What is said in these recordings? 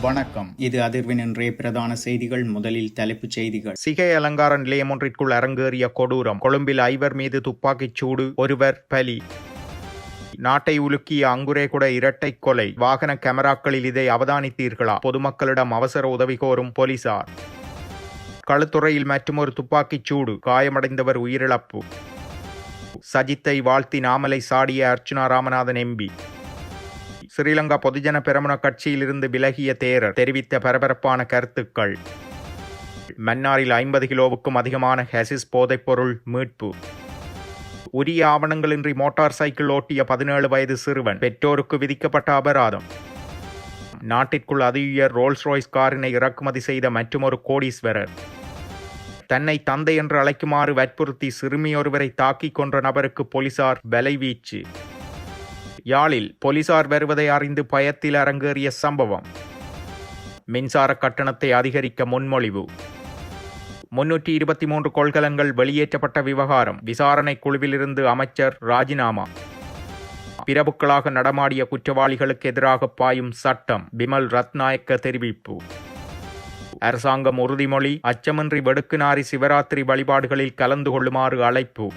வணக்கம். இது அதிர்வின் இன்றைய பிரதான செய்திகள். முதலில் தலைப்புச் செய்திகள். சிகை அலங்கார நிலையம் ஒன்றிற்குள் அரங்கேறிய கொடூரம். கொழும்பில் 5 மீது துப்பாக்கிச் சூடு, ஒருவர் பலி. நாட்டை உலுக்கிய அங்குரேகுட இரட்டை கொலை. வாகன கேமராக்களில் இதை அவதானித்தீர்களா? பொதுமக்களிடம் அவசர உதவி கோரும் போலீசார். களுத்துறையில் மற்றுமொரு துப்பாக்கிச் சூடு, காயமடைந்தவர் உயிரிழப்பு. சஜித்தை வாழ்த்தி நாமலை சாடிய அர்ச்சுனா ராமநாதன் எம்பி. ஸ்ரீலங்கா பொதுஜன பெரமுன கட்சியிலிருந்து விலகிய தேரர் தெரிவித்த பரபரப்பான கருத்துக்கள். மன்னாரில் 50 கிலோவுக்கும் அதிகமான ஹெசிஸ் போதைப்பொருள் மீட்பு. உரிய ஆவணங்களின்றி மோட்டார் சைக்கிள் ஓட்டிய 17 வயது சிறுவன், பெற்றோருக்கு விதிக்கப்பட்ட அபராதம். நாட்டிற்குள் அதிஉயர் ரோல்ஸ் ராய்ஸ் காரினை இறக்குமதி செய்த மற்றுமொரு கோடீஸ்வரர். தன்னை தந்தை என்று அழைக்குமாறு வற்புறுத்தி சிறுமியொருவரை தாக்கிக் கொன்ற நபருக்கு போலீசார் வலைவீச்சு. யாழில் போலீசார் வருவதை அறிந்து பயத்தில் அரங்கேறிய சம்பவம். மின்சார கட்டணத்தை அதிகரிக்க முன்மொழிவு. 323 கொள்கலன்கள் வெளியேற்றப்பட்ட விவகாரம். விசாரணை குழுவிலிருந்து அமைச்சர் ராஜினாமா. பிரபுக்களாக நடமாடிய குற்றவாளிகளுக்கு எதிராக பாயும் சட்டம். பிமல் ரத்நாயக்க தெரிவிப்பு. அரசாங்கம் உறுதிமொழி. அச்சமின்றி வெடுக்குநாரி சிவராத்திரி வழிபாடுகளில் கலந்து கொள்ளுமாறு அழைப்பு.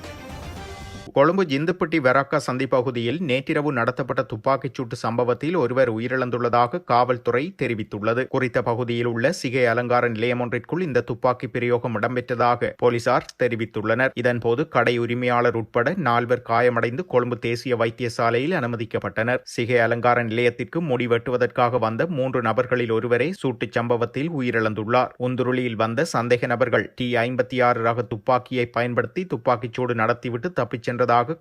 கொழும்பு ஜிந்துப்பட்டி வெராக்கா சந்தி பகுதியில் நேற்றிரவு நடத்தப்பட்ட துப்பாக்கிச் சூட்டு சம்பவத்தில் ஒருவர் உயிரிழந்துள்ளதாக காவல்துறை தெரிவித்துள்ளது. குறித்த பகுதியில் உள்ள சிகை அலங்கார நிலையம் ஒன்றிற்குள் இந்த துப்பாக்கி பிரயோகம் இடம்பெற்றதாக போலீசார் தெரிவித்துள்ளனர். இதன்போது கடை உரிமையாளர் உட்பட 4 காயமடைந்து கொழும்பு தேசிய வைத்தியசாலையில் அனுமதிக்கப்பட்டனர். சிகை அலங்கார நிலையத்திற்கு முடி வெட்டுவதற்காக வந்த 3 நபர்களில் ஒருவரே சூட்டுச் சம்பவத்தில் உயிரிழந்துள்ளார். உந்துருளியில் வந்த சந்தேக நபர்கள் T56 ரக துப்பாக்கியை பயன்படுத்தி துப்பாக்கிச் சூடு நடத்திவிட்டு தப்பிச் சென்றதாக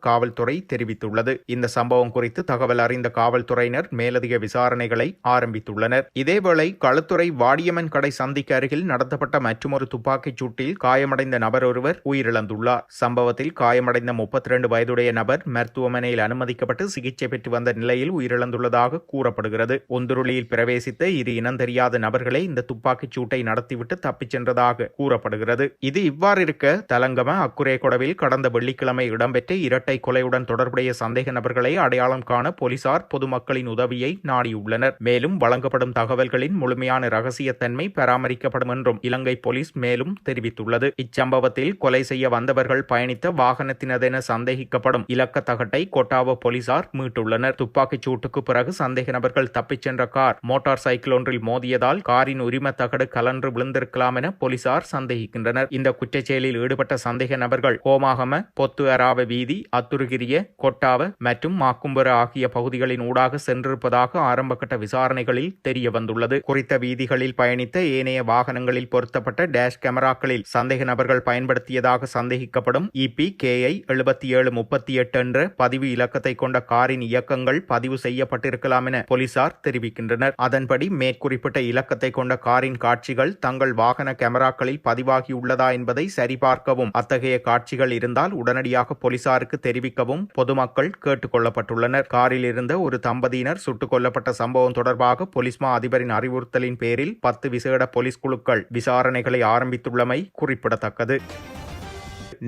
காவல்துறை தெரிவித்துள்ளது. இந்த சம்பவம் குறித்து தகவல் அறிந்த காவல்துறையினர் மேலதிக விசாரணைகளை ஆரம்பித்துள்ளனர். இதேவேளை களுத்துறை வாடியம்மன் கடை சந்திக்கு அருகில் நடத்தப்பட்ட மற்றொரு துப்பாக்கிச் சூட்டில் காயமடைந்த நபர் ஒருவர் உயிரிழந்துள்ளார். சம்பவத்தில் காயமடைந்த 32 வயதுடைய நபர் மருத்துவமனையில் அனுமதிக்கப்பட்டு சிகிச்சை பெற்று வந்த நிலையில் உயிரிழந்துள்ளதாக கூறப்படுகிறது. ஒந்துருளியில் பிரவேசித்த 2 இனம் தெரியாத நபர்களே இந்த துப்பாக்கிச் சூட்டை நடத்திவிட்டு தப்பிச் சென்றதாக கூறப்படுகிறது. இது இவ்வாறு இருக்க, தலங்கம அக்குரேகொடவில் கடந்த வெள்ளிக்கிழமை இடம்பெற்ற இரட்டை கொலையுடன் தொடர்புடைய சந்தேக நபர்களை அடையாளம் காண போலீசார் பொதுமக்களின் உதவியை நாடியுள்ளனர். மேலும் வழங்கப்படும் தகவல்களின் முழுமையான ரகசியத்தன்மை பராமரிக்கப்படும் என்றும் இலங்கை போலீஸ் மேலும் தெரிவித்துள்ளது. இச்சம்பவத்தில் கொலை செய்ய வந்தவர்கள் பயணித்த வாகனத்தினதென சந்தேகிக்கப்படும் இலக்க தகட்டை கொட்டாவ போலீசார் மீட்டுள்ளனர். துப்பாக்கிச் சூட்டுக்கு பிறகு சந்தேக நபர்கள் தப்பிச் சென்ற கார் மோட்டார் சைக்கிள் ஒன்றில் மோதியதால் காரின் உரிம தகடு கலன்று விழுந்திருக்கலாம் என போலீசார் சந்தேகிக்கின்றனர். இந்த குற்றச்செயலில் ஈடுபட்ட சந்தேக நபர்கள் கோமாகம, பொத்து அராவ வீதி, அத்துருகிரிய, கொட்டாவ மற்றும் மாக்கும்பர ஆகிய பகுதிகளின் ஊடாக சென்றிருப்பதாக ஆரம்பகட்ட விசாரணைகளில் தெரிய வந்துள்ளது. குறித்த வீதிகளில் பயணித்த ஏனைய வாகனங்களில் பொருத்தப்பட்ட டேஷ் கேமராக்களில் சந்தேக நபர்கள் பயன்படுத்தியதாக சந்தேகிக்கப்படும் EPKI 7738 என்ற பதிவு இலக்கத்தை கொண்ட காரின் இயக்கங்கள் பதிவு செய்யப்பட்டிருக்கலாம் என போலீசார் தெரிவிக்கின்றனர். அதன்படி மேற்குறிப்பிட்ட இலக்கத்தை கொண்ட காரின் காட்சிகள் தங்கள் வாகன கேமராக்களில் பதிவாகியுள்ளதா என்பதை சரிபார்க்கவும், அத்தகைய காட்சிகள் இருந்தால் உடனடியாக போலீசாருக்கு தெரிவிக்கவும் பொதுமக்கள் கேட்டுக் கொள்ளப்பட்டுள்ளனர். காரில் இருந்த ஒரு தம்பதியினர் சுட்டுக் கொல்லப்பட்ட சம்பவம் தொடர்பாக போலீஸ் மா அதிபரின் அறிவுறுத்தலின் பேரில் 10 விசேட போலீஸ் குழுக்கள் விசாரணைகளை ஆரம்பித்துள்ளமை குறிப்பிடத்தக்கது.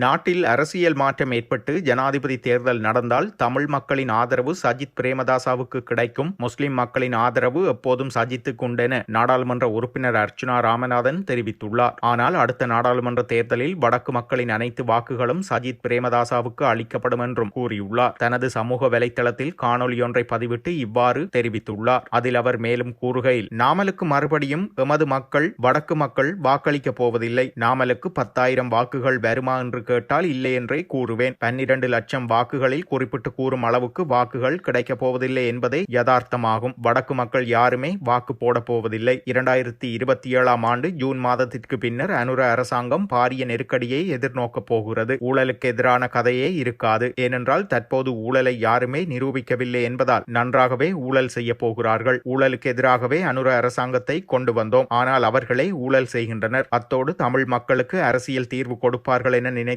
நாட்டில் அரசியல் மாற்றம் ஏற்பட்டு ஜனாதிபதி தேர்தல் நடந்தால் தமிழ் மக்களின் ஆதரவு சஜித் பிரேமதாசவுக்கு கிடைக்கும். முஸ்லிம் மக்களின் ஆதரவு எப்போதும் சஜித்துக்கு உண்டென நாடாளுமன்ற உறுப்பினர் அர்ச்சுனா ராமநாதன் தெரிவித்துள்ளார். ஆனால் அடுத்த நாடாளுமன்ற தேர்தலில் வடக்கு மக்களின் அனைத்து வாக்குகளும் சஜித் பிரேமதாசவுக்கு அளிக்கப்படும் என்றும் கூறியுள்ளார். தனது சமூக வலைதளத்தில் காணொலியொன்றை பதிவிட்டு இவ்வாறு தெரிவித்துள்ளார். அதில் அவர் மேலும் கூறுகையில், நாமலுக்கு மறுபடியும் எமது மக்கள், வடக்கு மக்கள் வாக்களிக்கப் போவதில்லை. நாமலுக்கு 10,000 வாக்குகள் வருமா என்று கேட்டால் இல்லை என்றே கூறுவேன். 12 லட்சம் வாக்குகளில் குறிப்பிட்டு கூறும் அளவுக்கு வாக்குகள் கிடைக்கப் போவதில்லை என்பதே யதார்த்தமாகும். வடக்கு மக்கள் யாருமே வாக்கு போட போவதில்லை. 2027 ஆண்டு ஜூன் மாதத்திற்கு பின்னர் அனுர அரசாங்கம் பாரிய நெருக்கடியை எதிர்நோக்கப் போகிறது. ஊழலுக்கு எதிரான கதையே இருக்காது. ஏனென்றால் தற்போது ஊழலை யாருமே நிரூபிக்கவில்லை என்பதால் நன்றாகவே ஊழல் செய்ய போகிறார்கள். ஊழலுக்கு எதிராகவே அனுர அரசாங்கத்தை கொண்டு வந்தோம். ஆனால் அவர்களே ஊழல் செய்கின்றனர். அத்தோடு தமிழ் மக்களுக்கு அரசியல் தீர்வு கொடுப்பார்கள் என நினைத்தோம்.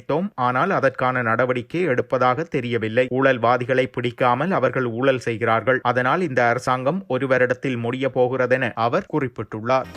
ஆனால் அதற்கான நடவடிக்கை எடுப்பதாக தெரியவில்லை. ஊழல்வாதிகளை பிடிக்காமல் அவர்கள் ஊழல் செய்கிறார்கள். அதனால் இந்த அரசாங்கம் ஒரு வருடத்தில் முடிய போகிறதென அவர் குறிப்பிட்டுள்ளார்.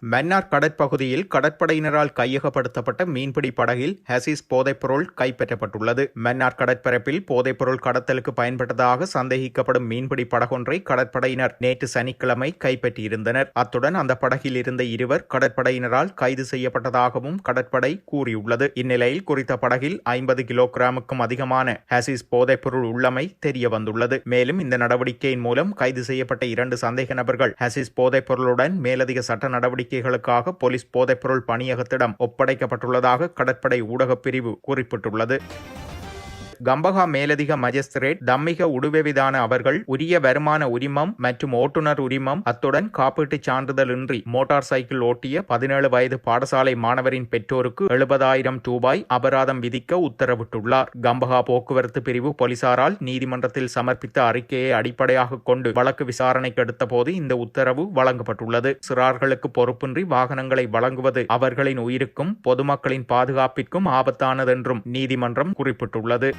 மன்னார் கடற்பகுதியில் கடற்படையினரால் கையகப்படுத்தப்பட்ட மீன்பிடி படகில் ஹசிஸ் போதைப்பொருள் கைப்பற்றப்பட்டுள்ளது. மன்னார் கடற்பரப்பில் போதைப்பொருள் கடத்தலுக்கு பயன்பட்டதாக சந்தேகிக்கப்படும் மீன்பிடி படகொன்றை கடற்படையினர் நேற்று சனிக்கிழமை கைப்பற்றியிருந்தனர். அத்துடன் அந்த படகில் இருந்த இருவர் கடற்படையினரால் கைது செய்யப்பட்டதாகவும் கடற்படை கூறியுள்ளது. இந்நிலையில் குறித்த படகில் 50 கிலோகிராமுக்கும் அதிகமான ஹசிஸ் போதைப்பொருள் உள்ளமை தெரிய வந்துள்ளது. மேலும் இந்த நடவடிக்கையின் மூலம் கைது செய்யப்பட்ட 2 சந்தேக நபர்கள் ஹசிஸ் போதைப்பொருளுடன் மேலதிக சட்ட நடவடிக்கைகளுக்காக போலீஸ் போதைப்பொருள் பணியகத்திடம் ஒப்படைக்கப்பட்டுள்ளதாக கடற்படை ஊடகப் பிரிவு குறிப்பிட்டுள்ளது. கம்பஹா மேலதிக மஜிஸ்திரேட் தம்மிக உடுவெவிதான அவர்கள் உரிய வருமான உரிமம் மற்றும் ஓட்டுநர் உரிமம் அத்துடன் காப்பீட்டுச் சான்றிதழ் இன்றி மோட்டார் சைக்கிள் ஓட்டிய 17 வயது பாடசாலை மாணவரின் பெற்றோருக்கு 70,000 ரூபாய் அபராதம் விதிக்க உத்தரவிட்டுள்ளார். கம்பஹா போக்குவரத்து பிரிவு போலீசாரால் நீதிமன்றத்தில் சமர்ப்பித்த அறிக்கையை அடிப்படையாக கொண்டு வழக்கு விசாரணைக்கு எடுத்தபோது இந்த உத்தரவு வழங்கப்பட்டுள்ளது. சிறார்களுக்கு பொறுப்பின்றி வாகனங்களை வழங்குவது அவர்களின் உயிருக்கும் பொதுமக்களின் பாதுகாப்பிற்கும் ஆபத்தானதென்றும் நீதிமன்றம் குறிப்பிட்டுள்ளது.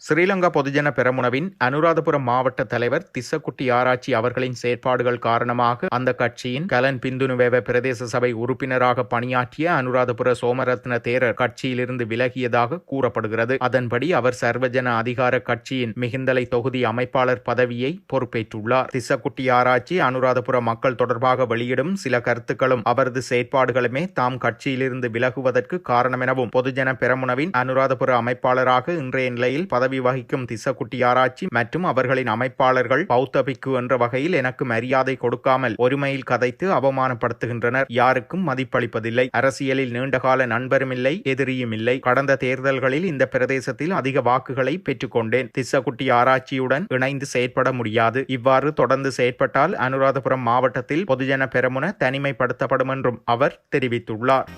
ஸ்ரீலங்கா பொதுஜன பெரமுனவின் அனுராதபுரம் மாவட்ட தலைவர் திஸ்ஸகுட்டி ஆராய்ச்சி அவர்களின் செயற்பாடுகள் காரணமாக அந்த கட்சியின் கலன் பிந்துனுவேவ பிரதேச சபை உறுப்பினராக பணியாற்றிய அனுராதபுர சோமரத்ன தேரர் கட்சியிலிருந்து விலகியதாக கூறப்படுகிறது. அதன்படி அவர் சர்வஜன அதிகார கட்சியின் மிகிந்தலை தொகுதி அமைப்பாளர் பதவியை பொறுப்பேற்றுள்ளார். திஸ்ஸகுட்டி ஆராய்ச்சி அனுராதபுர மக்கள் தொடர்பாக வெளியிடும் சில கருத்துக்களும் அவரது செயற்பாடுகளுமே தாம் கட்சியிலிருந்து விலகுவதற்கு காரணம் எனவும் பொதுஜன பெரமுனவின் அனுராதபுர அமைப்பாளராக இன்றைய நிலையில் பதவி வகிக்கும் திஸ்ஸகுட்டி ஆராய்ச்சி மற்றும் அவர்களின் அமைப்பாளர்கள் பௌத்த பிக்கு என்ற வகையில் எனக்கு மரியாதை கொடுக்காமல் ஒருமையில் கதைத்து அவமானப்படுத்துகின்றனர். யாருக்கும் மதிப்பளிப்பதில்லை. அரசியலில் நீண்டகால நண்பரும் இல்லை, எதிரியும் இல்லை. கடந்த தேர்தல்களில் இந்த பிரதேசத்தில் அதிக வாக்குகளை பெற்றுக்கொண்டேன். திஸ்ஸகுட்டி ஆராய்ச்சியுடன் இணைந்து செயற்பட முடியாது. இவ்வாறு தொடர்ந்து செயற்பட்டால் அனுராதபுரம் மாவட்டத்தில் பொதுஜன பெரமுன தனிமைப்படுத்தப்படும் என்றும் அவர் தெரிவித்துள்ளார்.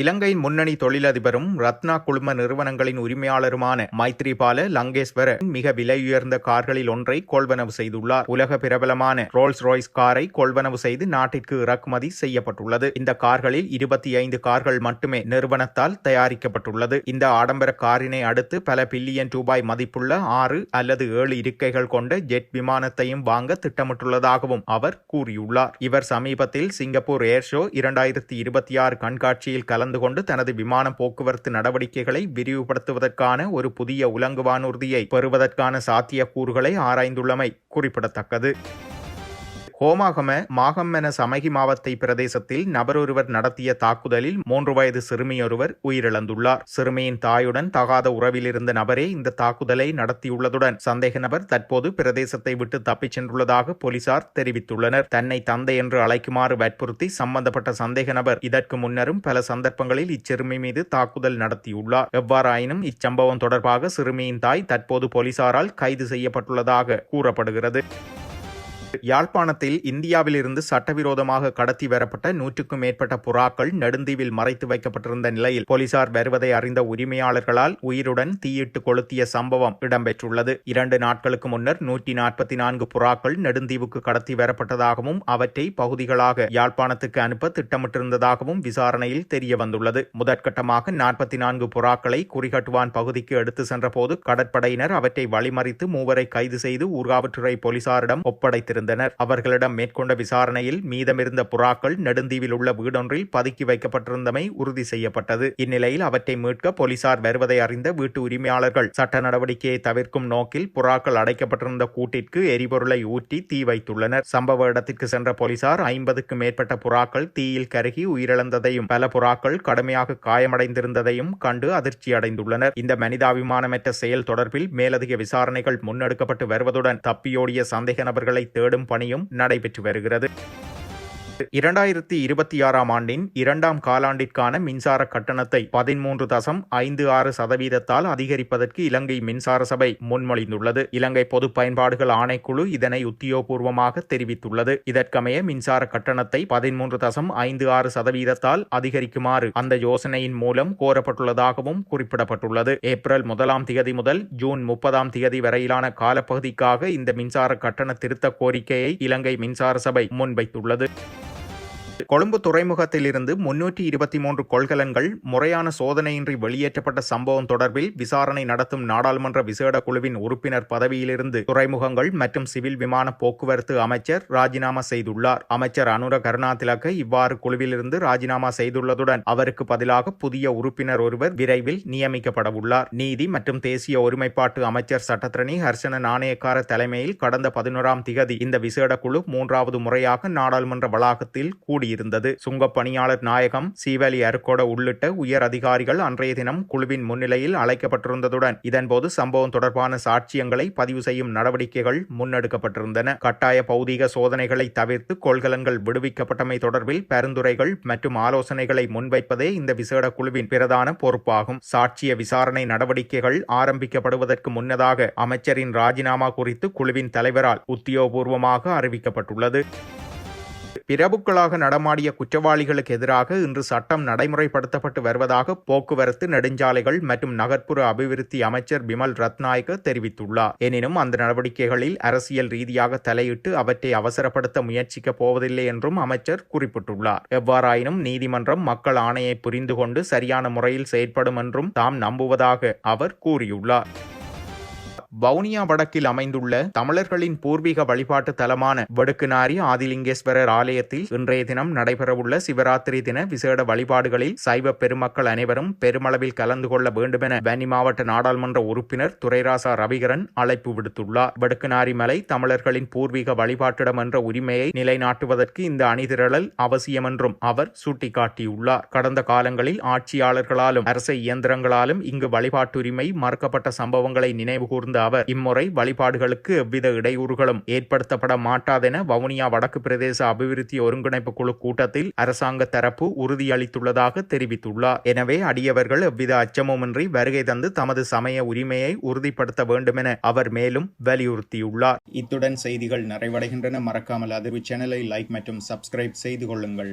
இலங்கையின் முன்னணி தொழிலதிபரும் ரத்னா குழும நிறுவனங்களின் உரிமையாளருமான மைத்ரிபால லங்கேஸ்வர மிக விலையுயர்ந்த கார்களில் ஒன்றை கொள்வனவு செய்துள்ளார். உலக பிரபலமான ரோல்ஸ் ராய்ஸ் காரை கொள்வனவு செய்து நாட்டிற்கு இறக்குமதி செய்யப்பட்டுள்ளது. இந்த கார்களில் 25 கார்கள் மட்டுமே நிறுவனத்தால் தயாரிக்கப்பட்டுள்ளது. இந்த ஆடம்பர காரினை அடுத்து பல பில்லியன் ரூபாய் மதிப்புள்ள 6 அல்லது 7 இருக்கைகள் கொண்ட ஜெட் விமானத்தையும் வாங்க திட்டமிட்டுள்ளதாகவும் அவர் கூறியுள்ளார். இவர் சமீபத்தில் சிங்கப்பூர் ஏர் ஷோ 2026 கண்காட்சியில் கலந்து கொண்டு தனது விமான போக்குவரத்து நடவடிக்கைகளை விரிவுபடுத்துவதற்கான ஒரு புதிய உலங்கு வானூர்தியை பெறுவதற்கான சாத்தியக்கூறுகளை ஆராய்ந்துள்ளமை குறிப்பிடத்தக்கது. ஹோமாகம மாகம்மன சமகி மாவத்தை பிரதேசத்தில் நபரொருவர் நடத்திய தாக்குதலில் 3 வயது சிறுமியொருவர் உயிரிழந்துள்ளார். சிறுமியின் தாயுடன் தகாத உறவில் இருந்த நபரே இந்த தாக்குதலை நடத்தியுள்ளதுடன் சந்தேக நபர் தற்போது பிரதேசத்தை விட்டு தப்பிச் சென்றுள்ளதாக போலீசார் தெரிவித்துள்ளனர். தன்னை தந்தை என்று அழைக்குமாறு வற்புறுத்தி சம்பந்தப்பட்ட சந்தேக நபர் இதற்கு முன்னரும் பல சந்தர்ப்பங்களில் இச்சிறுமி மீது தாக்குதல் நடத்தியுள்ளார். எவ்வாறாயினும் இச்சம்பவம் தொடர்பாக சிறுமியின் தாய் தற்போது போலீசாரால் கைது செய்யப்பட்டுள்ளதாக கூறப்படுகிறது. யாழ்ப்பாணத்தில் இந்தியாவில் இருந்து சட்டவிரோதமாக கடத்தி வரப்பட்ட 100க்கும் மேற்பட்ட புறாக்கள் நெடுந்தீவில் மறைத்து வைக்கப்பட்டிருந்த நிலையில் போலீசார் வருவதை அறிந்த உரிமையாளர்களால் உயிருடன் தீயிட்டு கொளுத்திய சம்பவம் இடம்பெற்றுள்ளது. 2 நாட்களுக்கு முன்னர் 144 புறாக்கள் நெடுந்தீவுக்கு கடத்தி வரப்பட்டதாகவும் அவற்றை பகுதிகளாக யாழ்ப்பாணத்துக்கு அனுப்ப திட்டமிட்டிருந்ததாகவும் விசாரணையில் தெரிய வந்துள்ளது. முதற்கட்டமாக 44 புறாக்களை குறிகட்டுவான் பகுதிக்கு எடுத்து சென்றபோது கடற்படையினர் அவற்றை வழிமறித்து 3 கைது செய்து ஊர்காவற்றுறை போலீசாரிடம் ஒப்படைத்திருந்தனர். அவர்களிடம் மேற்கொண்ட விசாரணையில் மீதமிருந்த புறாக்கள் நெடுந்தீவில் உள்ள வீடொன்றில் பதுக்கி வைக்கப்பட்டிருந்தமை உறுதி செய்யப்பட்டது. இந்நிலையில் அவற்றை மீட்க போலீசார் வருவதை அறிந்த வீட்டு உரிமையாளர்கள் சட்ட நடவடிக்கையை தவிர்க்கும் நோக்கில் புறாக்கள் அடைக்கப்பட்டிருந்த கூட்டிற்கு எரிபொருளை ஊற்றி தீ வைத்துள்ளனர். சம்பவ இடத்திற்கு சென்ற போலீசார் 50க்கும் மேற்பட்ட புறாக்கள் தீயில் கருகி உயிரிழந்ததையும் பல புறாக்கள் கடுமையாக காயமடைந்திருந்ததையும் கண்டு அதிர்ச்சி அடைந்துள்ளனர். இந்த மனிதாபிமானமற்ற செயல் தொடர்பில் மேலதிக விசாரணைகள் முன்னெடுக்கப்பட்டு வருவதுடன் தப்பியோடிய சந்தேக நபர்களை தேடும் பணியும் நடைபெற்று வருகிறது. 2026 ஆண்டின் 2ஆம் காலாண்டிற்கான மின்சார கட்டணத்தை 13.56% அதிகரிப்பதற்கு இலங்கை மின்சார சபை முன்மொழிந்துள்ளது. இலங்கை பொது பயன்பாடுகள் ஆணைக்குழு இதனை உத்தியோகபூர்வமாக தெரிவித்துள்ளது. இதற்கமைய மின்சார கட்டணத்தை 13.56% அதிகரிக்குமாறு அந்த யோசனையின் மூலம் கோரப்பட்டுள்ளதாகவும் குறிப்பிடப்பட்டுள்ளது. ஏப்ரல் 1ஆம் தேதி முதல் ஜூன் 30ஆம் தேதி வரையிலான காலப்பகுதிக்காக இந்த மின்சார கட்டண திருத்த கோரிக்கையை இலங்கை மின்சார சபை முன்வைத்துள்ளது. கொழும்பு துறைமுகத்திலிருந்து 323 கொள்கலன்கள் முறையான சோதனையின்றி வெளியேற்றப்பட்ட சம்பவம் தொடர்பில் விசாரணை நடத்தும் நாடாளுமன்ற விசேட குழுவின் உறுப்பினர் பதவியிலிருந்து துறைமுகங்கள் மற்றும் சிவில் விமான போக்குவரத்து அமைச்சர் ராஜினாமா செய்துள்ளார். அமைச்சர் அனுர கருணாதிலக்க இவ்வாறு குழுவிலிருந்து ராஜினாமா செய்துள்ளதுடன் அவருக்கு பதிலாக புதிய உறுப்பினர் ஒருவர் விரைவில் நியமிக்கப்படவுள்ளார். நீதி மற்றும் தேசிய ஒருமைப்பாட்டு அமைச்சர் சட்டத்திரணி ஹர்ஷன நாணயக்கார தலைமையில் கடந்த 11ஆம் திகதி இந்த விசேட குழு 3வது முறையாக நாடாளுமன்ற வளாகத்தில் கூடியிருந்தது. சுங்கப் பணியாளர் நாயகம் சீவலி அருக்கோட உள்ளிட்ட உயர் அதிகாரிகள் அன்றைய தினம் குழுவின் முன்னிலையில் அழைக்கப்பட்டிருந்ததுடன் இதன்போது சம்பவம் தொடர்பான சாட்சியங்களை பதிவு செய்யும் நடவடிக்கைகள் முன்னெடுக்கப்பட்டிருந்தன. கட்டாய பௌதீக சோதனைகளை தவிர்த்து கொள்கலன்கள் விடுவிக்கப்பட்டமை தொடர்பில் பரிந்துரைகள் மற்றும் ஆலோசனைகளை முன்வைப்பதே இந்த விசேட குழுவின் பிரதான பொறுப்பாகும். சாட்சிய விசாரணை நடவடிக்கைகள் ஆரம்பிக்கப்படுவதற்கு முன்னதாக அமைச்சரின் ராஜினாமா குறித்து குழுவின் தலைவரால் உத்தியோகபூர்வமாக அறிவிக்கப்பட்டுள்ளது. பிரபுக்களாக நடமாடிய குற்றவாளிகளுக்கு எதிராக இன்று சட்டம் நடைமுறைப்படுத்தப்பட்டு வருவதாக போக்குவரத்து, நெடுஞ்சாலைகள் மற்றும் நகர்ப்புற அபிவிருத்தி அமைச்சர் பிமல் ரத்நாயக்க தெரிவித்துள்ளார். எனினும் அந்த நடவடிக்கைகளில் அரசியல் ரீதியாக தலையிட்டு அவற்றை அவசரப்படுத்த முயற்சிக்கப் போவதில்லை என்றும் அமைச்சர் குறிப்பிட்டுள்ளார். எவ்வாறாயினும் நீதிமன்றம் மக்கள் ஆணையை புரிந்து கொண்டு சரியான முறையில் செயற்படும் என்றும் தாம் நம்புவதாக அவர் கூறியுள்ளார். வவுனியா வடக்கில் அமைந்துள்ள தமிழர்களின் பூர்வீக வழிபாட்டு தலமான வடுக்குநாரி ஆதிலிங்கேஸ்வரர் ஆலயத்தில் இன்றைய தினம் நடைபெறவுள்ள சிவராத்திரி தின விசேட வழிபாடுகளில் சைவ பெருமக்கள் அனைவரும் பெருமளவில் கலந்து கொள்ள வேண்டுமென வன்னி மாவட்ட நாடாளுமன்ற உறுப்பினர் துரைராசா ரவிகரன் அழைப்பு விடுத்துள்ளார். வடுக்குநாரி மலை தமிழர்களின் பூர்வீக வழிபாட்டிடம் என்ற உரிமையை நிலைநாட்டுவதற்கு இந்த அணிதிரளல் அவசியம் என்றும் அவர் சுட்டிக்காட்டியுள்ளார். கடந்த காலங்களில் ஆட்சியாளர்களாலும் அரச இயந்திரங்களாலும் இங்கு வழிபாட்டுரிமை மறுக்கப்பட்ட சம்பவங்களை நினைவுகூர்ந்த அவர் இம்முறை வழிபாடுகளுக்கு எவ்வித இடையூறுகளும் ஏற்படுத்தப்பட மாட்டாதென வவுனியா வடக்கு பிரதேச அபிவிருத்தி ஒருங்கிணைப்பு குழு கூட்டத்தில் அரசாங்க தரப்பு உறுதியளித்துள்ளதாக தெரிவித்துள்ளார். எனவே அடியவர்கள் எவ்வித அச்சமுமின்றி வருகை தந்து தமது சமய உரிமையை உறுதிப்படுத்த வேண்டும் என அவர் மேலும் வலியுறுத்தியுள்ளார். இத்துடன் செய்திகள் நிறைவடைகின்றன. மறக்காமல் அதிர்வு சேனலை லைக் மற்றும் சப்ஸ்கிரைப் செய்து கொள்ளுங்கள்.